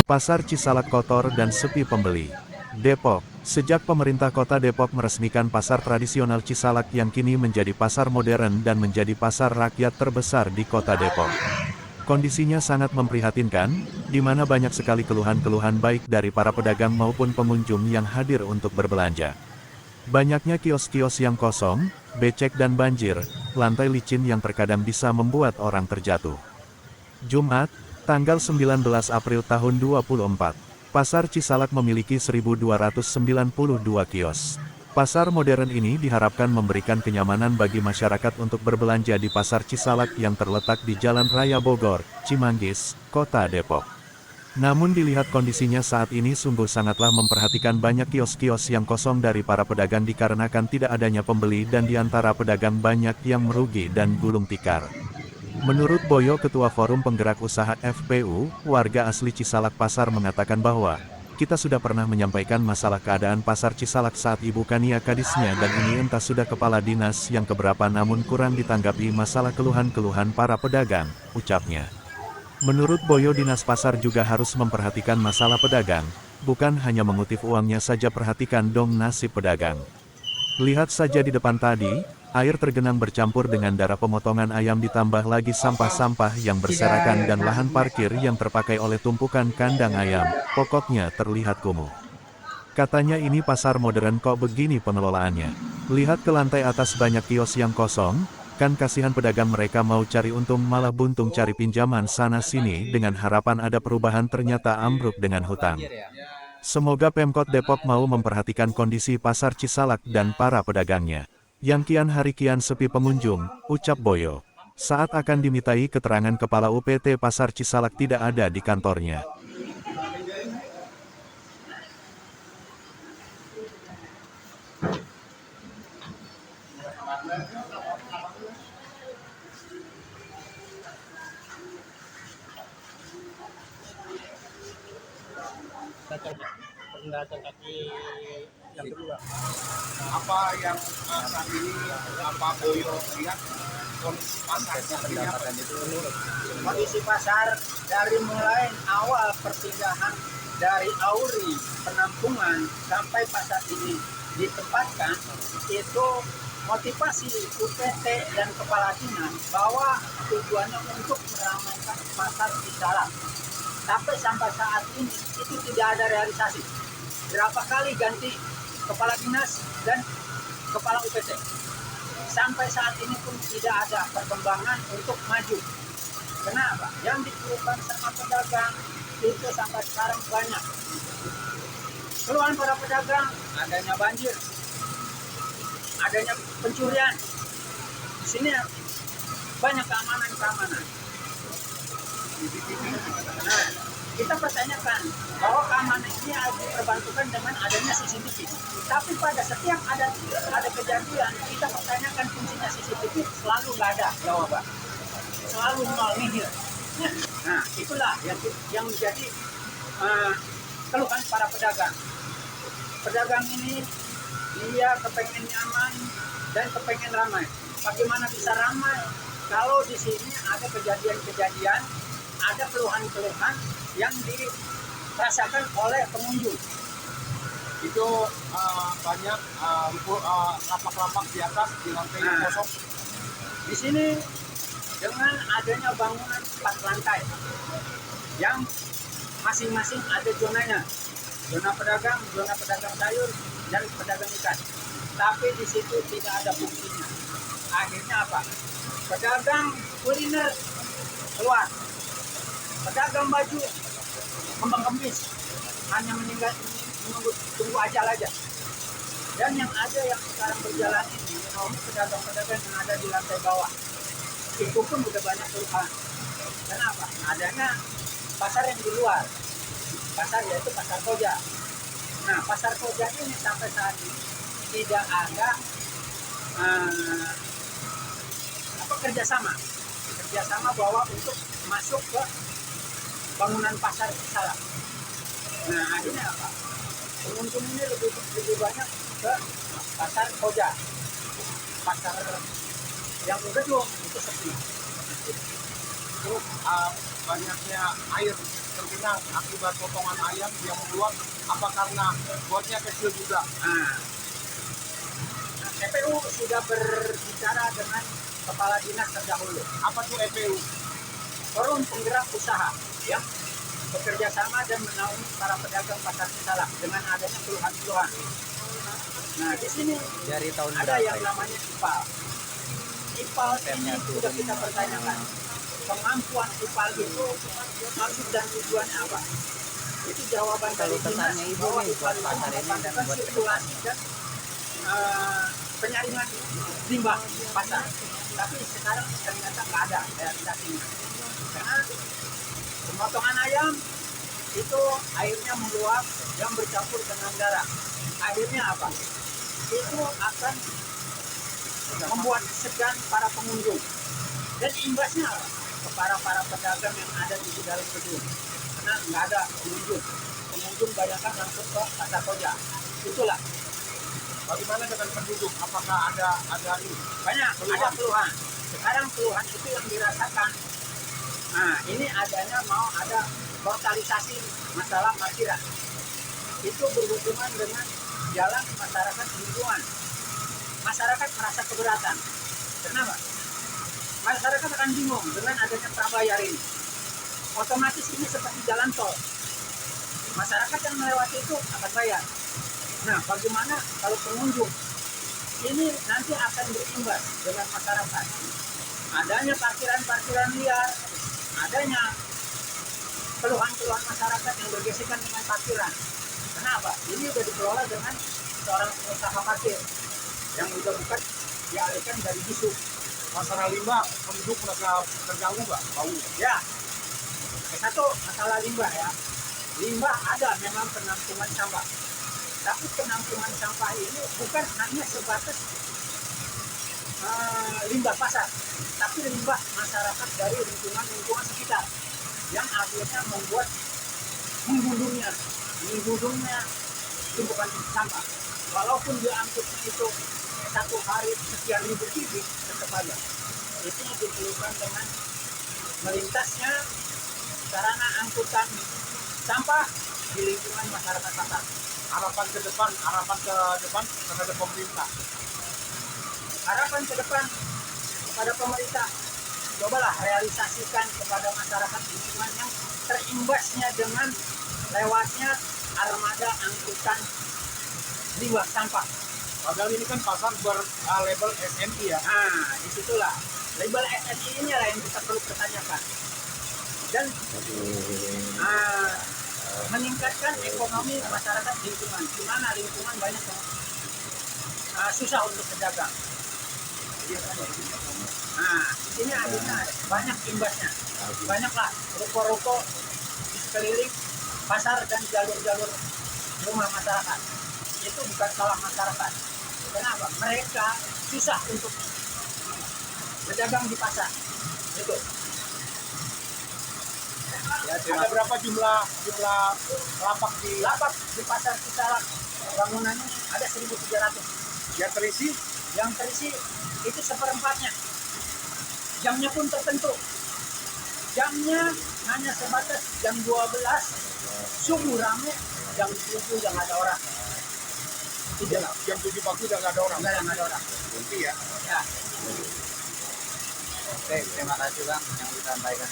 Pasar Cisalak kotor dan sepi pembeli. Depok. Sejak pemerintah kota Depok meresmikan pasar tradisional Cisalak yang kini menjadi pasar modern dan menjadi pasar rakyat terbesar di kota Depok. Kondisinya sangat memprihatinkan, di mana banyak sekali keluhan-keluhan baik dari para pedagang maupun pengunjung yang hadir untuk berbelanja. Banyaknya kios-kios yang kosong, becek dan banjir, lantai licin yang terkadang bisa membuat orang terjatuh. Jumat, tanggal 19 April tahun 2024. Pasar Cisalak memiliki 1.292 kios. Pasar modern ini diharapkan memberikan kenyamanan bagi masyarakat untuk berbelanja di Pasar Cisalak yang terletak di Jalan Raya Bogor, Cimanggis, Kota Depok. Namun dilihat kondisinya saat ini sungguh sangatlah memperhatikan banyak kios-kios yang kosong dari para pedagang dikarenakan tidak adanya pembeli dan di antara pedagang banyak yang merugi dan gulung tikar. Menurut Boyo Ketua Forum Penggerak Usaha FPU, warga asli Cisalak Pasar mengatakan bahwa, kita sudah pernah menyampaikan masalah keadaan Pasar Cisalak saat Ibu Kania Kadisnya dan ini entah sudah kepala dinas yang keberapa namun kurang ditanggapi masalah keluhan-keluhan para pedagang, ucapnya. Menurut Boyo dinas pasar juga harus memperhatikan masalah pedagang, bukan hanya mengutip uangnya saja perhatikan dong nasib pedagang. Lihat saja di depan tadi, air tergenang bercampur dengan darah pemotongan ayam ditambah lagi sampah-sampah yang berserakan dan lahan parkir yang terpakai oleh tumpukan kandang ayam, pokoknya terlihat kumuh. Katanya ini pasar modern kok begini pengelolaannya. Lihat ke lantai atas banyak kios yang kosong, kan kasihan pedagang mereka mau cari untung malah buntung cari pinjaman sana-sini dengan harapan ada perubahan ternyata ambruk dengan hutang. Semoga Pemkot Depok mau memperhatikan kondisi pasar Cisalak dan para pedagangnya. Yang kian hari kian sepi pengunjung, ucap Boyo. Saat akan dimintai keterangan Kepala UPT Pasar Cisalak tidak ada di kantornya. Penjelasan kaki yang kedua. Apa yang saat ini Pak Boyo lihat kondisi pasarnya pendapatan itu? Kondisi pasar dari mulai awal perpindahan dari Auri penampungan sampai pasar ini ditempatkan itu motivasi UPT dan kepala dinas bahwa tujuannya untuk meramaikan pasar Cisalak. Tapi sampai saat ini itu tidak ada realisasi. Berapa kali ganti kepala dinas dan kepala UPT. Sampai saat ini pun tidak ada perkembangan untuk maju. Kenapa? Yang dikeluhkan sama pedagang itu sampai sekarang banyak. Keluhan para pedagang, adanya banjir, adanya pencurian. Di sini banyak keamanan. Nah, kita pertanyakan bahwa keamanan ini harus diperbantukan dengan adanya CCTV. Tapi pada setiap ada kejadian, kita pertanyakan fungsinya CCTV selalu nggak ada jawaban, selalu nol nihil. Nah, itulah yang menjadi keluhan para pedagang. Pedagang ini dia kepengen nyaman dan kepengen ramai. Bagaimana bisa ramai kalau di sini ada kejadian-kejadian, ada keluhan-keluhan yang dirasakan oleh pengunjung. Itu banyak lapak-lapak di atas di lantai kosong. Di sini dengan adanya bangunan 4 lantai yang masing-masing ada zonanya, zona pedagang sayur dan pedagang ikan. Tapi di situ tidak ada fungsinya. Akhirnya apa? Pedagang kuliner keluar, pedagang baju kembang kempis hanya menunggu tunggu ajal aja. Dan yang ada yang sekarang berjalan ini pedagang-pedagang yang ada di lantai bawah itu pun sudah banyak keluhan. Kenapa? Adanya pasar yang di luar, pasar yaitu pasar Koja. Nah, pasar Koja ini sampai saat ini tidak ada kerjasama bahwa untuk masuk ke bangunan pasar Cisalak. Nah, akhirnya apa? Pengunjung ini lebih banyak ke pasar Koja, pasar yang gedung itu sepi. Terus banyaknya air tergenang akibat potongan ayam yang meluap? Apa karena gotnya kecil juga? Nah, TPU sudah berbicara dengan kepala dinas terdahulu, Apa tuh EPU? forum penggerak usaha yang bekerja sama dan menaungi para pedagang pasar Cisalak dengan adanya keluhan-keluhan. Nah, di sini Dari tahun ada berapa yang ya? namanya IPAL. IPAL ini sudah kita pertanyakan. Kemampuan IPAL itu maksud dan tujuannya apa? Itu jawaban dari Kalau dinas pesannya ibu bahwa nih IPAL buat itu pasar ini dan memanfaatkan buat sirkulasi dan penyaringan limbah pasar. Tapi sekarang ternyata nggak ada realisasinya. Karena pemotongan ayam itu airnya meluap yang bercampur dengan darah. Akhirnya apa? Itu akan membuat segan para pengunjung. Dan imbasnya apa? Kepada para pedagang yang ada di dalam gedung. Karena nggak ada pengunjung. Pengunjung banyakkan langsung ke pasar koja. Itulah Bagaimana dengan penduduk? Apakah ada ini? banyak ada keluhan. Sekarang keluhan itu yang dirasakan. Nah, ini adanya mau ada brutalisasi masalah parkiran. Itu berhubungan dengan jalan masyarakat lingkungan. Masyarakat merasa keberatan. Kenapa? Masyarakat akan bingung dengan adanya prabayar ini. Otomatis ini seperti jalan tol. Masyarakat yang melewati itu akan bayar. Nah, bagaimana kalau pengunjung? Ini nanti akan berimbas dengan masyarakat. Adanya parkiran-parkiran liar, adanya keluhan-keluhan masyarakat yang bergesekan dengan parkiran. Kenapa? Ini sudah dikelola dengan seorang pengusaha parkir yang sudah bukan dialihkan dari bisu. Masalah limbah, penduduk merasa terganggu nggak? Bau? Ya, satu masalah limbah ya. Limbah ada memang penampungan sampah. Tapi penampungan sampah ini bukan hanya sebatas limbah pasar, tapi limbah masyarakat dari lingkungan sekitar yang akhirnya membuat menggundungnya tumpukan sampah. Walaupun diangkutnya itu satu hari sekian ribu kubik, tetap aja itu dikeluhkan dengan melintasnya sarana angkutan sampah di lingkungan masyarakat pasar. Harapan ke depan terhadap pemerintah. Harapan ke depan kepada pemerintah, cobalah realisasikan kepada masyarakat lingkungan yang terimbasnya dengan lewatnya armada angkutan limbah sampah. Padahal ini kan pasar berlabel SNI ya. Nah, disitulah label SNI ini lah yang kita perlu pertanyakan. Dan meningkatkan ekonomi masyarakat lingkungan. Di mana lingkungan banyak yang susah untuk berdagang. Nah, di sini akhirnya banyak imbasnya. Banyaklah ruko-ruko di sekeliling pasar dan jalur-jalur rumah masyarakat. Itu bukan salah masyarakat. Kenapa? Mereka susah untuk berdagang di pasar. Itu. Ya, ada berapa jumlah lapak di pasar Cisalak bangunannya ada 1.300. yang terisi? Yang terisi itu seperempatnya. Jamnya pun tertentu. Jamnya hanya sebatas jam 12 subuh rame, jam 7 yang ada orang. Jam 7 pagi udah nggak ada orang. Enggak ada orang. Nanti ya. Ya. Oke, terima kasih Bang yang disampaikan.